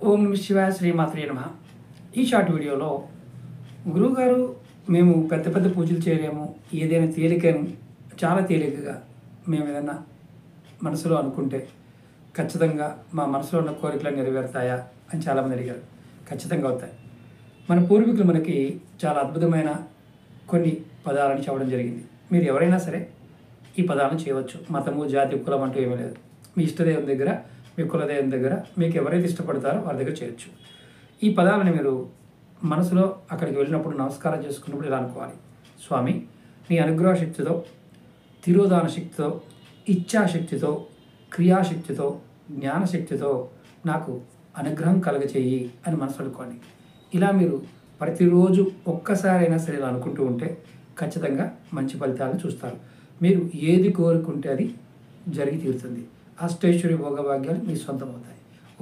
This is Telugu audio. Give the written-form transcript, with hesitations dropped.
ఓం నమ శివాయ శ్రీమాత్రే నమః. ఈ షార్ట్ వీడియోలో గురువుగారు మేము పెద్ద పెద్ద పూజలు చేయలేము, ఏదైనా తేలికను చాలా తేలికగా మేము ఏదైనా మనసులో అనుకుంటే ఖచ్చితంగా మా మనసులో ఉన్న కోరికలు నెరవేరుతాయా అని చాలామంది అడిగారు. ఖచ్చితంగా అవుతాయి. మన పూర్వీకులు మనకి చాలా అద్భుతమైన కొన్ని పదాలను చెప్పడం జరిగింది. మీరు ఎవరైనా సరే ఈ పదాలను చేయవచ్చు. మతము, జాతి, కులం అంటూ ఏమీ లేదు. మీ ఇష్టదైవం దగ్గర, మీ కులదైవం దగ్గర మీకు ఎవరైతే ఇష్టపడతారో వారి దగ్గర చేయొచ్చు. ఈ పదాలను మీరు మనసులో అక్కడికి వెళ్ళినప్పుడు నమస్కారం చేసుకున్నప్పుడు ఇలా అనుకోవాలి: స్వామి, నీ అనుగ్రహ శక్తితో, తిరోధాన శక్తితో, ఇచ్ఛాశక్తితో, క్రియాశక్తితో, జ్ఞానశక్తితో నాకు అనుగ్రహం కలగచేయి అని మనసు అనుకోండి. ఇలా మీరు ప్రతిరోజు ఒక్కసారైనా సరే ఇలా అనుకుంటూ ఉంటే ఖచ్చితంగా మంచి ఫలితాలను చూస్తారు. మీరు ఏది కోరుకుంటే అది జరిగి తీరుతుంది. అష్టైశ్వర్య భోగభాగ్యాలు మీ సొంతం అవుతాయి.